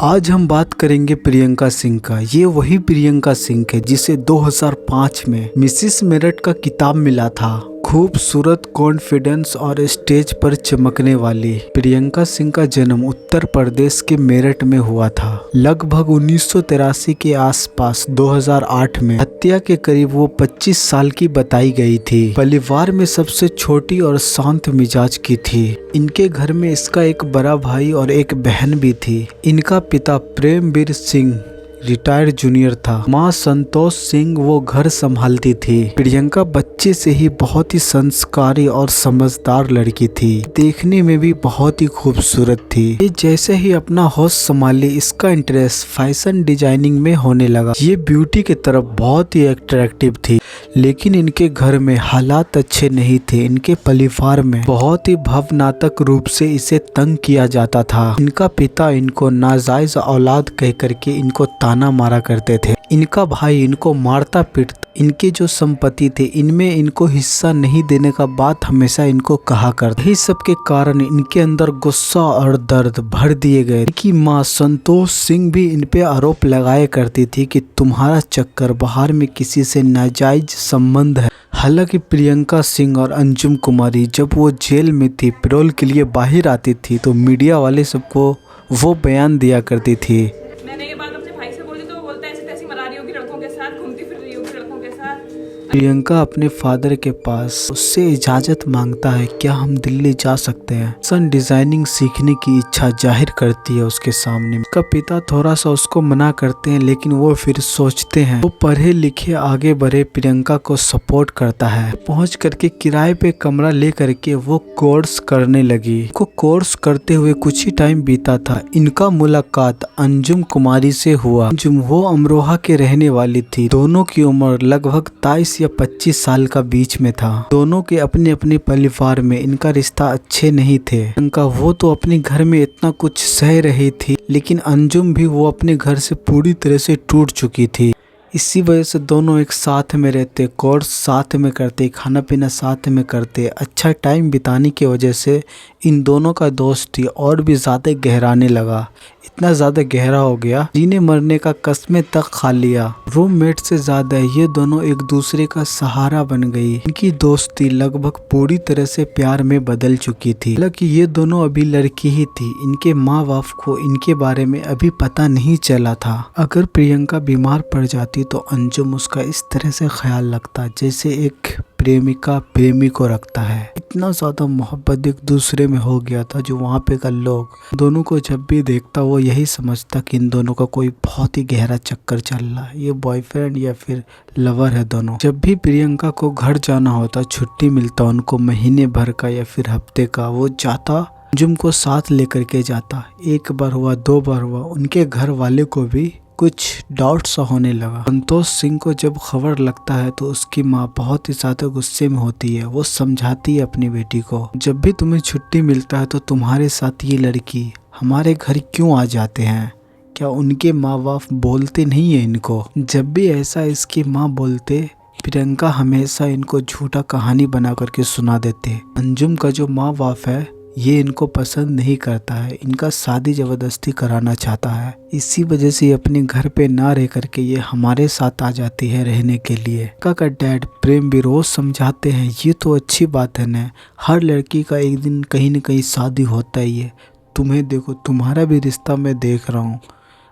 आज हम बात करेंगे प्रियंका सिंह का। ये वही प्रियंका सिंह है जिसे 2005 में मिसेस मेरठ का खिताब मिला था। खूबसूरत, कॉन्फिडेंस और स्टेज पर चमकने वाली प्रियंका सिंह का जन्म उत्तर प्रदेश के मेरठ में हुआ था। लगभग 1983 के आसपास 2008 में हत्या के करीब वो 25 साल की बताई गई थी। परिवार में सबसे छोटी और शांत मिजाज की थी। इनके घर में इसका एक बड़ा भाई और एक बहन भी थी। इनका पिता प्रेमवीर सिंह रिटायर्ड जूनियर था। माँ संतोष सिंह वो घर संभालती थी। प्रियंका बच्चे से ही बहुत ही संस्कारी और समझदार लड़की थी। देखने में भी बहुत ही खूबसूरत थी। ये जैसे ही अपना होश संभाली, इसका इंटरेस्ट फैशन डिजाइनिंग में होने लगा। ये ब्यूटी की तरफ बहुत ही अट्रैक्टिव थी, लेकिन इनके घर में हालात अच्छे नहीं थे। इनके परिवार में बहुत ही भावनात्मक रूप से इसे तंग किया जाता था। इनका पिता इनको नाजायज औलाद कह करके इनको ताना मारा करते थे। इनका भाई इनको मारता पीटता। इनकी जो संपत्ति थी इनमें इनको हिस्सा नहीं देने का बात हमेशा इनको कहा करते। यही सब के कारण इनके अंदर गुस्सा और दर्द भर दिए गए। इनकी माँ संतोष सिंह भी इन पे आरोप लगाया करती थी कि तुम्हारा चक्कर बाहर में किसी से नाजायज संबंध है। हालांकि प्रियंका सिंह और अंजुम कुमारी जब वो जेल में थी, पैरोल के लिए बाहर आती थी, तो मीडिया वाले सबको वो बयान दिया करती थी। मैंने ये बात अपने भाई से बोली तो वो बोलता है ऐसे तैसी मरा रही होगी लड़कों के साथ, घूमती फिर रही होगी लड़कों के साथ। प्रियंका अपने फादर के पास उससे इजाजत मांगता है, क्या हम दिल्ली जा सकते हैं। फैशन डिजाइनिंग सीखने की इच्छा जाहिर करती है उसके सामने। उसका पिता थोड़ा सा उसको मना करते हैं, लेकिन वो फिर सोचते हैं। वो पढ़े लिखे आगे बढ़े प्रियंका को सपोर्ट करता है। पहुंच करके किराए पे कमरा ले करके वो कोर्स करने लगी। को कोर्स करते हुए कुछ ही टाइम बीता था। इनका मुलाकात अंजुम कुमारी से हुआ। अंजुम वो अमरोहा के रहने वाली थी। दोनों की उम्र लगभग 23 या 25 साल का बीच में था। दोनों के अपने अपने परिवार में इनका रिश्ता अच्छे नहीं थे। इनका वो तो अपने घर में इतना कुछ सह रही थी, लेकिन अंजुम भी वो अपने घर से पूरी तरह से टूट चुकी थी। इसी वजह से दोनों एक साथ में रहते, कोर्स साथ में करते, खाना पीना साथ में करते। अच्छा टाइम बिताने की वजह से इन दोनों का दोस्ती और भी ज़्यादा गहराने लगा। इतना ज़्यादा गहरा हो गया, जीने मरने का कस्में तक खा लिया। रूममेट से ज़्यादा ये दोनों एक दूसरे का सहारा बन गई। इनकी दोस्ती लगभग पूरी तरह से प्यार में बदल चुकी थी। हालांकि ये दोनों अभी लड़की ही थी। इनके माँ बाप को इनके बारे में अभी पता नहीं चला था। अगर प्रियंका बीमार पड़ जाती तो अंजुम उसका इस तरह से ख्याल रखता जैसे एक प्रेमिका प्रेमी को रखता है। इतना ज्यादा मोहब्बत एक दूसरे में हो गया था जो वहाँ पे का लोग दोनों को जब भी देखता वो यही समझता कि इन दोनों का कोई बहुत ही गहरा चक्कर चल रहा है। ये बॉयफ्रेंड या फिर लवर है दोनों। जब भी प्रियंका को घर जाना होता, छुट्टी मिलता उनको महीने भर का या फिर हफ्ते का, वो जाता अंजुम को साथ लेकर के जाता। एक बार हुआ, दो बार हुआ, उनके घर वाले को भी कुछ डाउट सा होने लगा। संतोष सिंह को जब खबर लगता है तो उसकी माँ बहुत ही ज्यादा गुस्से में होती है। वो समझाती है अपनी बेटी को, जब भी तुम्हें छुट्टी मिलता है तो तुम्हारे साथ ये लड़की हमारे घर क्यों आ जाते हैं? क्या उनके माँ बाप बोलते नहीं है इनको? जब भी ऐसा इसकी माँ बोलते, प्रियंका हमेशा इनको झूठा कहानी बना करके सुना देते। अंजुम का जो माँ बाप है ये इनको पसंद नहीं करता है, इनका शादी जबरदस्ती कराना चाहता है। इसी वजह से ये अपने घर पे ना रह करके ये हमारे साथ आ जाती है रहने के लिए। का डैड प्रेम भी रोज समझाते हैं, ये तो अच्छी बात है ना, हर लड़की का एक दिन कहीं न कहीं शादी होता ही है। तुम्हें देखो, तुम्हारा भी रिश्ता मैं देख रहा हूँ,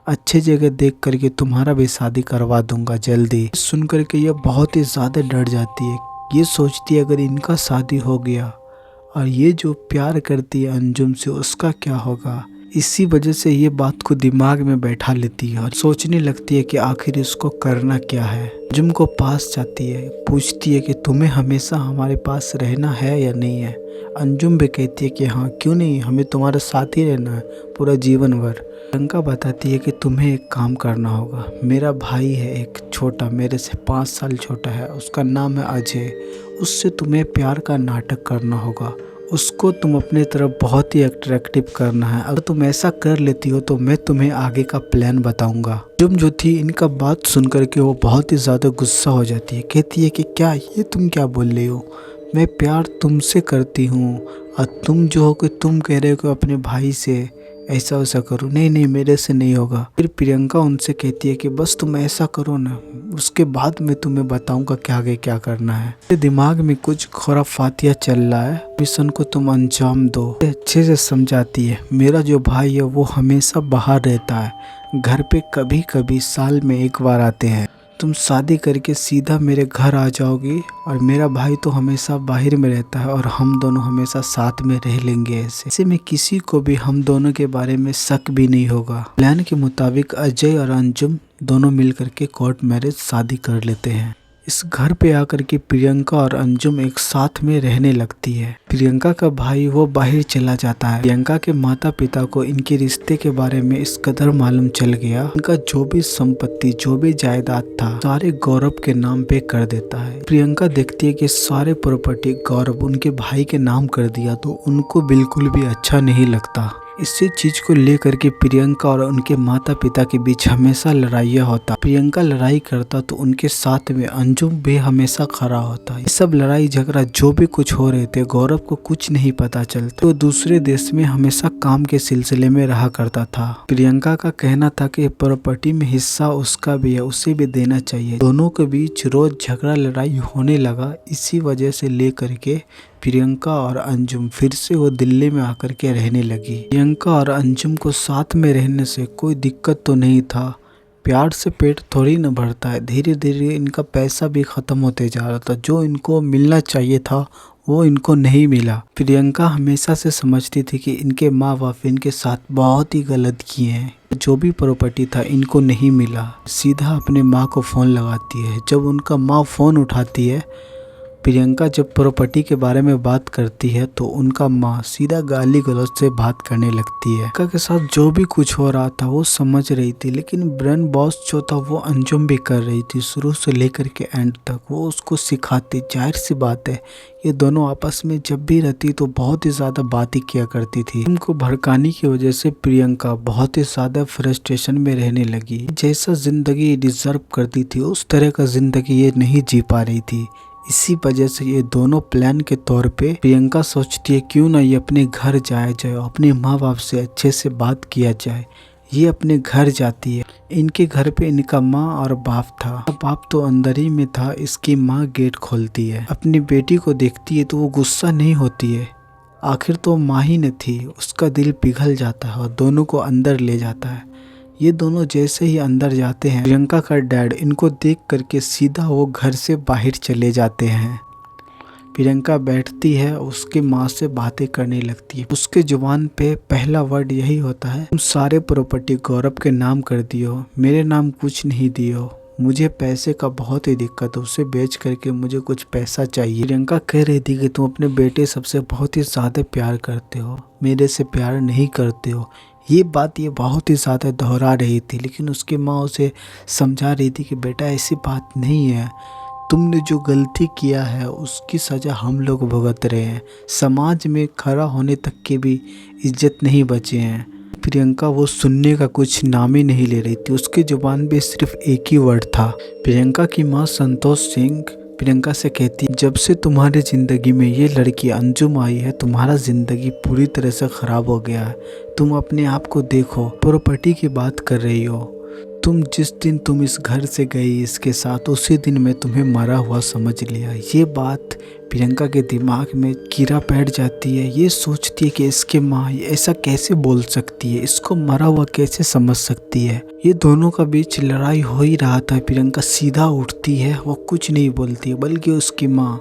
अच्छे जगह देख करके तुम्हारा भी शादी करवा दूंगा जल्दी। सुन करके ये बहुत ही ज़्यादा डर जाती है। ये सोचती है अगर इनका शादी हो गया और ये जो प्यार करती है अंजुम से, उसका क्या होगा। इसी वजह से ये बात को दिमाग में बैठा लेती है और सोचने लगती है कि आखिर इसको करना क्या है। अंजुम को पास जाती है, पूछती है कि तुम्हें हमेशा हमारे पास रहना है या नहीं है। अंजुम भी कहती है कि हाँ, क्यों नहीं, हमें तुम्हारे साथ ही रहना है पूरा जीवन भर। प्रियंका बताती है कि तुम्हें एक काम करना होगा। मेरा भाई है एक छोटा, मेरे से 5 साल छोटा है, उसका नाम है अजय। उससे तुम्हें प्यार का नाटक करना होगा। उसको तुम अपने तरफ बहुत ही अट्रैक्टिव करना है। अगर तुम ऐसा कर लेती हो तो मैं तुम्हें आगे का प्लान बताऊंगा। अंजुम जो थी, इनका बात सुन करके वो बहुत ही ज़्यादा गुस्सा हो जाती है। कहती है कि क्या ये तुम क्या बोल रही हो, मैं प्यार तुमसे करती हूँ और तुम जो हो कि तुम कह रहे हो कि अपने भाई से ऐसा वैसा करो। नहीं नहीं, मेरे से नहीं होगा। फिर प्रियंका उनसे कहती है कि बस तुम ऐसा करो ना, उसके बाद मैं तुम्हें बताऊंगा क्या आगे क्या करना है। मेरे दिमाग में कुछ खुराफातिया चल रहा है, मिशन को तुम अंजाम दो। अच्छे से समझाती है। मेरा जो भाई है वो हमेशा बाहर रहता है, घर पे कभी कभी साल में एक बार आते हैं। तुम शादी करके सीधा मेरे घर आ जाओगी और मेरा भाई तो हमेशा बाहर में रहता है और हम दोनों हमेशा साथ में रह लेंगे। ऐसे में किसी को भी हम दोनों के बारे में शक भी नहीं होगा। प्लान के मुताबिक अजय और अंजुम दोनों मिलकर के कोर्ट मैरिज शादी कर लेते हैं। इस घर पे आकर के प्रियंका और अंजुम एक साथ में रहने लगती है। प्रियंका का भाई वो बाहर चला जाता है। प्रियंका के माता पिता को इनके रिश्ते के बारे में इस कदर मालूम चल गया, इनका जो भी संपत्ति जो भी जायदाद था सारे गौरव के नाम पे कर देता है। प्रियंका देखती है कि सारे प्रॉपर्टी गौरव उनके भाई के नाम कर दिया तो उनको बिल्कुल भी अच्छा नहीं लगता। इसी चीज को लेकर के प्रियंका और उनके माता पिता के बीच हमेशा लड़ाइयाँ होता। प्रियंका लड़ाई करता तो उनके साथ में अंजुम भी हमेशा खड़ा होता। ये सब लड़ाई झगड़ा जो भी कुछ हो रहे थे गौरव को कुछ नहीं पता चलता। तो दूसरे देश में हमेशा काम के सिलसिले में रहा करता था। प्रियंका का कहना था कि प्रॉपर्टी में हिस्सा उसका भी है, उसे भी देना चाहिए। दोनों के बीच रोज झगड़ा लड़ाई होने लगा। इसी वजह से लेकर के प्रियंका और अंजुम फिर से वो दिल्ली में आकर के रहने लगी। प्रियंका और अंजुम को साथ में रहने से कोई दिक्कत तो नहीं था, प्यार से पेट थोड़ी न भरता है। धीरे धीरे इनका पैसा भी खत्म होते जा रहा था, जो इनको मिलना चाहिए था वो इनको नहीं मिला। प्रियंका हमेशा से समझती थी कि इनके माँ बाप इनके साथ बहुत ही गलत किए हैं, जो भी प्रॉपर्टी था इनको नहीं मिला। सीधा अपने माँ को फ़ोन लगाती है। जब उनका माँ फ़ोन उठाती है, प्रियंका जब प्रॉपर्टी के बारे में बात करती है तो उनका माँ सीधा गाली गलौज से बात करने लगती है। प्रियंका के साथ जो भी कुछ हो रहा था वो समझ रही थी, लेकिन ब्रेन वॉश जो था वो अंजुम भी कर रही थी। शुरू से लेकर के एंड तक वो उसको सिखाती। जाहिर सी बात है ये दोनों आपस में जब भी रहती तो बहुत ही ज़्यादा बातें किया करती थी। उनको भड़काने की वजह से प्रियंका बहुत ही ज़्यादा फ्रस्ट्रेशन में रहने लगी। जैसा जिंदगी डिजर्व करती थी उस तरह का जिंदगी ये नहीं जी पा रही थी। इसी वजह से ये दोनों प्लान के तौर पे प्रियंका सोचती है क्यों ना ये अपने घर जाया जाए, अपने माँ बाप से अच्छे से बात किया जाए। ये अपने घर जाती है। इनके घर पे इनका माँ और बाप था। बाप तो अंदर ही में था। इसकी माँ गेट खोलती है, अपनी बेटी को देखती है तो वो गुस्सा नहीं होती है, आखिर तो माँ ही न थी। उसका दिल पिघल जाता है और दोनों को अंदर ले जाता है। ये दोनों जैसे ही अंदर जाते हैं, प्रियंका का डैड इनको देख करके सीधा वो घर से बाहर चले जाते हैं। प्रियंका बैठती है, उसकी माँ से बातें करने लगती है। उसके जुबान पे पहला वर्ड यही होता है, तुम सारे प्रॉपर्टी गौरव के नाम कर दियो, मेरे नाम कुछ नहीं दियो। मुझे पैसे का बहुत ही दिक्कत है, उसे बेच करके मुझे कुछ पैसा चाहिए। प्रियंका कह रही थी कि तुम अपने बेटे सबसे बहुत ही ज़्यादा प्यार करते हो, मेरे से प्यार नहीं करते हो। ये बात ये बहुत ही ज़्यादा दोहरा रही थी, लेकिन उसकी माँ उसे समझा रही थी कि बेटा ऐसी बात नहीं है, तुमने जो गलती किया है उसकी सज़ा हम लोग भुगत रहे हैं। समाज में खड़ा होने तक की भी इज्जत नहीं बचे हैं। प्रियंका वो सुनने का कुछ नाम ही नहीं ले रही थी। उसकी जुबान पे सिर्फ एक ही वर्ड था। प्रियंका की माँ संतोष सिंह प्रियंका से कहती, जब से तुम्हारी ज़िंदगी में ये लड़की अंजुम आई है तुम्हारा ज़िंदगी पूरी तरह से ख़राब हो गया है। तुम अपने आप को देखो, प्रॉपर्टी की बात कर रही हो। तुम जिस दिन तुम इस घर से गई इसके साथ, उसी दिन मैं तुम्हें मरा हुआ समझ लिया। ये बात प्रियंका के दिमाग में कीड़ा बैठ जाती है। ये सोचती है कि इसके माँ ऐसा कैसे बोल सकती है, इसको मरा हुआ कैसे समझ सकती है। ये दोनों का बीच लड़ाई हो ही रहा था। प्रियंका सीधा उठती है, वो कुछ नहीं बोलती, बल्कि उसकी माँ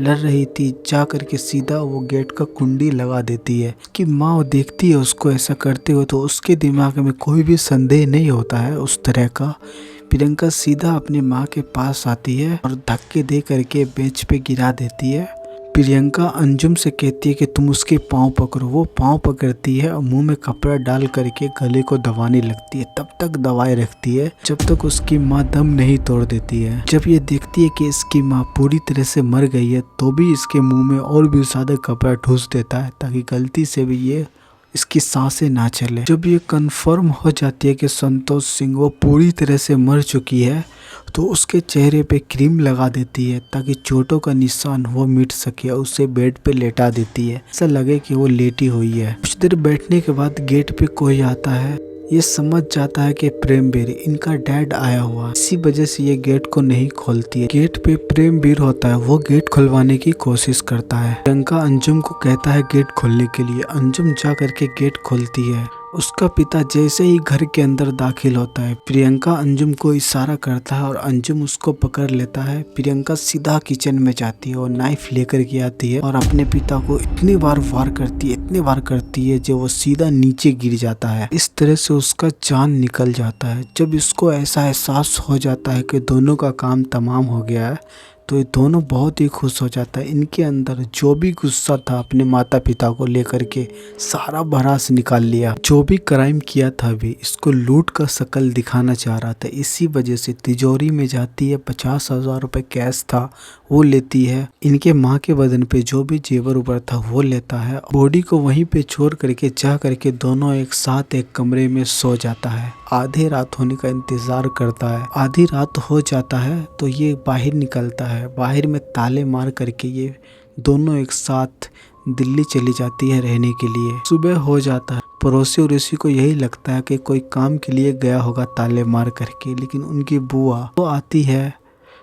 लड़ रही थी, जा करके सीधा वो गेट का कुंडी लगा देती है। कि माँ वो देखती है उसको ऐसा करते हो तो उसके दिमाग में कोई भी संदेह नहीं होता है उस तरह का। प्रियंका सीधा अपनी माँ के पास आती है और धक्के दे करके बेंच पे गिरा देती है। प्रियंका अंजुम से कहती है कि तुम उसके पाँव पकड़ो। वो पाँव पकड़ती है और मुंह में कपड़ा डाल करके गले को दबाने लगती है। तब तक दबाए रखती है जब तक उसकी माँ दम नहीं तोड़ देती है। जब ये देखती है कि इसकी माँ पूरी तरह से मर गई है तो भी इसके मुंह में और भी ज़्यादा कपड़ा ठूस देता है ताकि गलती से भी ये इसकी सांसें ना चले। जब ये कंफर्म हो जाती है कि संतोष सिंह वो पूरी तरह से मर चुकी है तो उसके चेहरे पे क्रीम लगा देती है ताकि चोटों का निशान वो मिट सके और उसे बेड पे लेटा देती है, ऐसा लगे कि वो लेटी हुई है। कुछ देर बैठने के बाद गेट पे कोई आता है। ये समझ जाता है कि प्रेमवीर इनका डैड आया हुआ, इसी वजह से ये गेट को नहीं खोलती है। गेट पे प्रेमवीर होता है, वो गेट खुलवाने की कोशिश करता है। प्रियंका अंजुम को कहता है गेट खोलने के लिए। अंजुम जा करके गेट खोलती है। उसका पिता जैसे ही घर के अंदर दाखिल होता है, प्रियंका अंजुम को इशारा करता है और अंजुम उसको पकड़ लेता है। प्रियंका सीधा किचन में जाती है और नाइफ लेकर के आती है और अपने पिता को इतनी बार वार करती है जो वो सीधा नीचे गिर जाता है। इस तरह से उसका जान निकल जाता है। जब इसको ऐसा एहसास हो जाता है कि दोनों का काम तमाम हो गया है तो ये दोनों बहुत ही खुश हो जाता है। इनके अंदर जो भी गुस्सा था अपने माता पिता को लेकर के सारा भड़ास निकाल लिया। जो भी क्राइम किया था अभी इसको लूट का शकल दिखाना चाह रहा था, इसी वजह से तिजोरी में जाती है। 50,000 रुपए कैश था वो लेती है। इनके माँ के बदन पे जो भी जेवर उबर था वो लेता है। बॉडी को वहीं पे छोड़ करके जा करके दोनों एक साथ एक कमरे में सो जाता है। आधे रात होने का इंतजार करता है। आधी रात हो जाता है तो ये बाहर निकलता है। बाहर में ताले मार करके ये दोनों एक साथ दिल्ली चली जाती है रहने के लिए। सुबह हो जाता है। पड़ोसी उड़ोसी को यही लगता है कि कोई काम के लिए गया होगा ताले मार करके, लेकिन उनकी बुआ वो आती है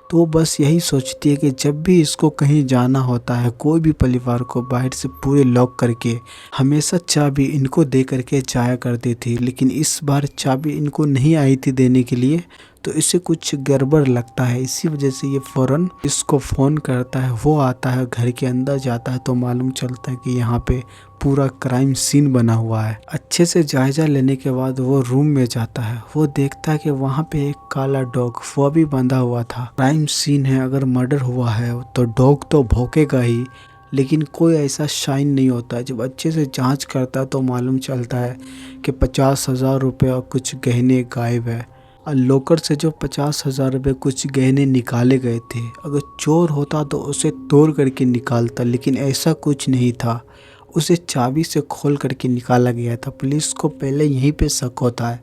तो वो बस यही सोचती है कि जब भी इसको कहीं जाना होता है कोई भी परिवार को बाहर से पूरे लॉक करके हमेशा चाबी इनको दे करके जाया करती थी, लेकिन इस बार चाबी इनको नहीं आई थी देने के लिए तो इसे कुछ गड़बड़ लगता है। इसी वजह से ये फौरन इसको फ़ोन करता है। वो आता है, घर के अंदर जाता है तो मालूम चलता है कि यहाँ पे पूरा क्राइम सीन बना हुआ है। अच्छे से जायजा लेने के बाद वो रूम में जाता है। वो देखता है कि वहाँ पे एक काला डॉग वो भी बंधा हुआ था। क्राइम सीन है, अगर मर्डर हुआ है तो डॉग तो भौंकेगा ही, लेकिन कोई ऐसा शाइन नहीं होता। जब अच्छे से जांच करता है तो मालूम चलता है कि 50,000 रुपये और कुछ गहने गायब है। और लॉकर से जो 50,000 रुपये कुछ गहने निकाले गए थे, अगर चोर होता तो उसे तोड़ करके निकालता, लेकिन ऐसा कुछ नहीं था। उसे चाबी से खोल करके निकाला गया था। पुलिस को पहले यहीं पे शक होता है,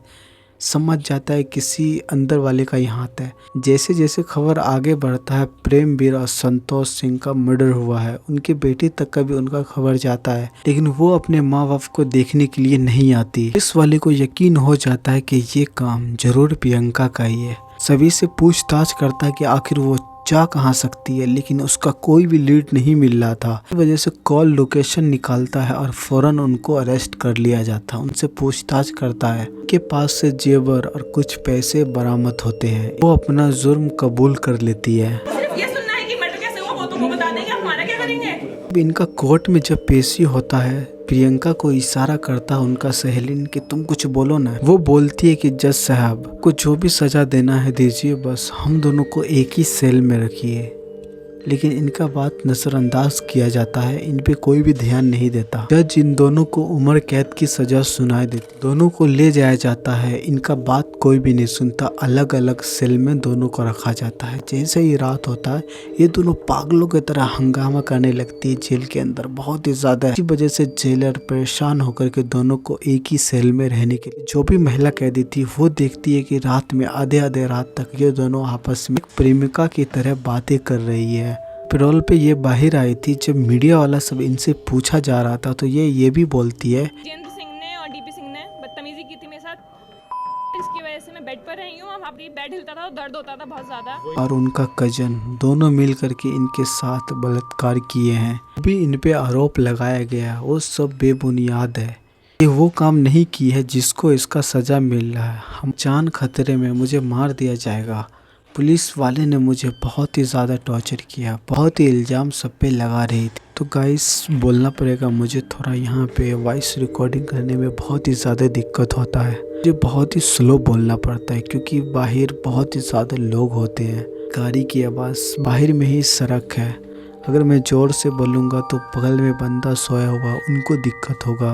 समझ जाता है किसी अंदर वाले का ही हाथ है। जैसे जैसे खबर आगे बढ़ता है प्रेमवीर और संतोष सिंह का मर्डर हुआ है, उनकी बेटी तक का भी उनका खबर जाता है, लेकिन वो अपने माँ बाप को देखने के लिए नहीं आती। इस वाले को यकीन हो जाता है कि ये काम जरूर प्रियंका का ही है। सभी से पूछताछ करता है कि आखिर वो जा कहाँ सकती है, लेकिन उसका कोई भी लीड नहीं मिल रहा था। इस वजह से कॉल लोकेशन निकालता है और फौरन उनको अरेस्ट कर लिया जाता है। उनसे पूछताछ करता है के पास से जेवर और कुछ पैसे बरामद होते हैं। वो अपना जुर्म कबूल कर लेती है। सिर्फ ये सुनना है कि मर्डर कैसे हुआ वो तुमको बता देंगे, हमारा क्या करेंगे। अब इनका कोर्ट में जब पेशी होता है, प्रियंका को इशारा करता है उनका सहेलिन कि तुम कुछ बोलो ना। वो बोलती है कि जज साहब को जो भी सजा देना है दीजिए, बस हम दोनों को एक ही सेल में रखिए। लेकिन इनका बात नजरअंदाज किया जाता है, इन पे कोई भी ध्यान नहीं देता। जज इन दोनों को उम्र कैद की सजा सुनाई देती। दोनों को ले जाया जाता है, इनका बात कोई भी नहीं सुनता। अलग अलग सेल में दोनों को रखा जाता है। जैसे ही रात होता है ये दोनों पागलों की तरह हंगामा करने लगती है जेल के अंदर, बहुत ही ज्यादा। इसी वजह से जेलर परेशान होकर के दोनों को एक ही सेल में रहने के लिए, जो भी महिला कैदी थी वो देखती है कि रात में आधे आधे रात तक ये दोनों आपस में प्रेमिका की तरह बातें कर रही है। पेरोल पे ये बाहर आई थी। जब मीडिया वाला सब इनसे पूछा जा रहा था तो ये भी बोलती है, जितेंद्र सिंह ने और डीपी सिंह ने बदतमीजी की थी मेरे साथ, इसकी वजह से मैं बेड पर रही हूँ। वहाँ पे बेड हिलता था तो दर्द होता था बहुत ज्यादा। और उनका कजन दोनों मिल करके इनके साथ बलात्कार किए हैं। अभी इन पे आरोप लगाया गया वो सब बेबुनियाद है। ये वो काम नहीं की है जिसको इसका सजा मिल रहा है। हम जान खतरे में, मुझे मार दिया जाएगा। पुलिस वाले ने मुझे बहुत ही ज़्यादा टॉर्चर किया, बहुत ही इल्ज़ाम सब पे लगा रही थी। तो गाइस बोलना पड़ेगा, मुझे थोड़ा यहाँ पे वॉइस रिकॉर्डिंग करने में बहुत ही ज़्यादा दिक्कत होता है। मुझे बहुत ही स्लो बोलना पड़ता है क्योंकि बाहर बहुत ही ज़्यादा लोग होते हैं। गाड़ी की आवाज़, बाहर में ही सड़क है। अगर मैं ज़ोर से बोलूँगा तो बगल में बंदा सोया हुआ उनको दिक्कत होगा,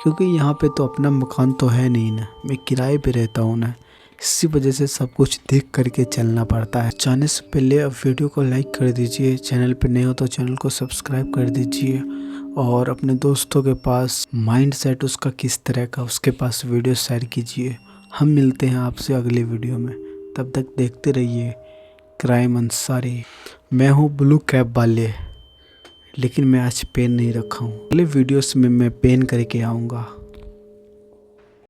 क्योंकि यहाँ पे तो अपना मकान तो है नहीं ना, मैं किराए पे रहता हूँ ना। इसी वजह से सब कुछ देख करके चलना पड़ता है। जाने से पहले अब वीडियो को लाइक कर दीजिए, चैनल पर नए हो तो चैनल को सब्सक्राइब कर दीजिए और अपने दोस्तों के पास माइंड सेट उसका किस तरह का, उसके पास वीडियो शेयर कीजिए। हम मिलते हैं आपसे अगले वीडियो में, तब तक देखते रहिए क्राइम अंसारी। मैं हूँ ब्लू कैप वाले, लेकिन मैं आज पेन नहीं रखा हूँ। अगले वीडियोस में मैं पेन करके आऊँगा।